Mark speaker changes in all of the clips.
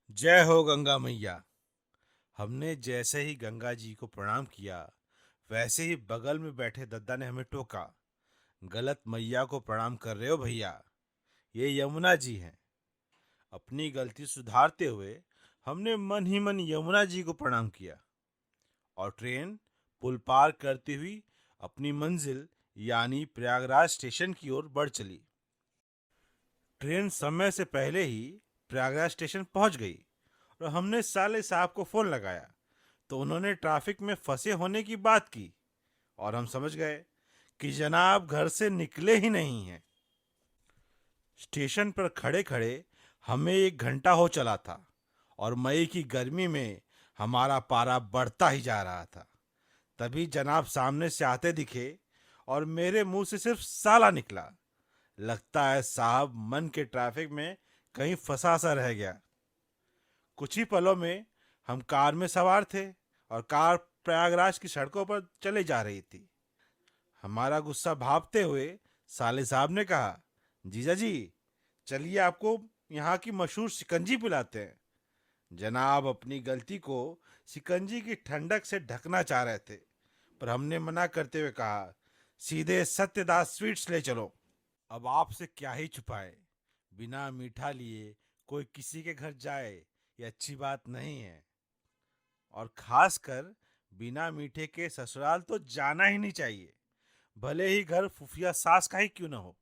Speaker 1: जय हो गंगा मैया। हमने जैसे ही गंगा जी को प्रणाम किया, वैसे ही बगल में बैठे दद्दा ने हमें टोका। गलत मैया को प्रणाम कर रहे हो भैया, ये यमुना जी हैं। अपनी गलती सुधारते हुए हमने मन ही मन यमुना जी को प्रणाम किया और ट्रेन पुल पार करती हुई अपनी मंजिल यानी प्रयागराज स्टेशन की ओर बढ़ चली। ट्रेन समय से पहले ही प्रयागराज स्टेशन पहुंच गई और हमने साले साहब को फोन लगाया तो उन्होंने ट्रैफिक में फंसे होने की बात की और हम समझ गए कि जनाब घर से निकले ही नहीं हैं। स्टेशन पर खड़े खड़े हमें 1 घंटा हो चला था और मई की गर्मी में हमारा पारा बढ़ता ही जा रहा था। तभी जनाब सामने से आते दिखे और मेरे मुंह से सिर्फ साला निकला। लगता है साहब मन के ट्रैफिक में कहीं फंसा सा रह गया। कुछ ही पलों में हम कार में सवार थे और कार प्रयागराज की सड़कों पर चले जा रही थी। हमारा गुस्सा भांपते हुए साले साहब ने कहा, जीजा जी चलिए आपको यहाँ की मशहूर शिकंजी पिलाते हैं। जनाब अपनी गलती को शिकंजी की ठंडक से ढकना चाह रहे थे, पर हमने मना करते हुए कहा, सीधे सत्यदास स्वीट्स ले चलो। अब आपसे क्या ही छुपाए, बिना मीठा लिए कोई किसी के घर जाए ये अच्छी बात नहीं है, और खासकर बिना मीठे के ससुराल तो जाना ही नहीं चाहिए, भले ही घर फुफिया सास का ही क्यों ना हो।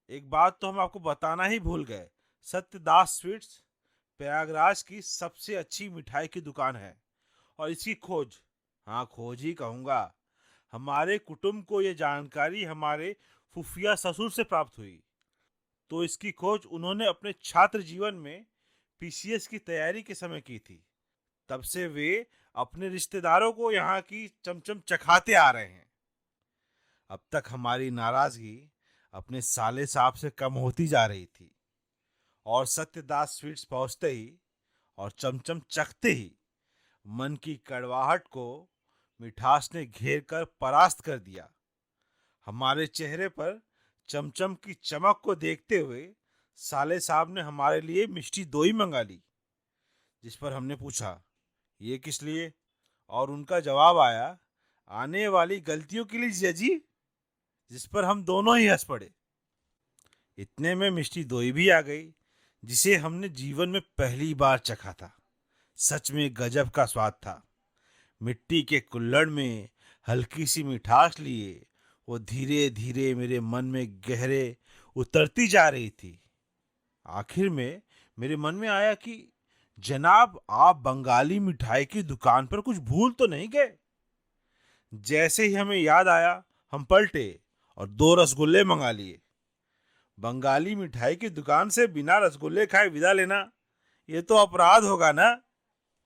Speaker 1: एक बात तो हम आपको बताना ही भूल गए, सत्यदास स्वीट्स प्रयागराज की सबसे अच्छी मिठाई की दुकान है और इसकी खोज, हाँ खोज ही कहूंगा, हमारे कुटुंब को ये जानकारी हमारे फुफिया ससुर से प्राप्त हुई। तो इसकी खोज उन्होंने अपने छात्र जीवन में पीसीएस की तैयारी के समय की थी। तब से वे अपने रिश्तेदारों को यहाँ की चमचम चखाते आ रहे हैं। अब तक हमारी नाराजगी अपने साले साहब से कम होती जा रही थी और सत्यदास स्वीट्स पहुंचते ही और चमचम चखते ही मन की कड़वाहट को मिठास ने घेर कर परास्त कर दिया। हमारे चेहरे पर चमचम की चमक को देखते हुए साले साहब ने हमारे लिए मिष्टी दोई मंगा ली, जिस पर हमने पूछा, ये किस लिए? और उनका जवाब आया, आने वाली गलतियों के लिए जिया जी। जिस पर हम दोनों ही हंस पड़े। इतने में मिष्टी दोई भी आ गई, जिसे हमने जीवन में पहली बार चखा था। सच में गजब का स्वाद था। मिट्टी के कुल्हड़ में हल्की सी मिठास लिए वो धीरे धीरे मेरे मन में गहरे उतरती जा रही थी। आखिर में मेरे मन में आया कि जनाब आप बंगाली मिठाई की दुकान पर कुछ भूल तो नहीं गए? जैसे ही हमें याद आया हम पलटे और 2 रसगुल्ले मंगा लिए। बंगाली मिठाई की दुकान से बिना रसगुल्ले खाए विदा लेना, ये तो अपराध होगा ना।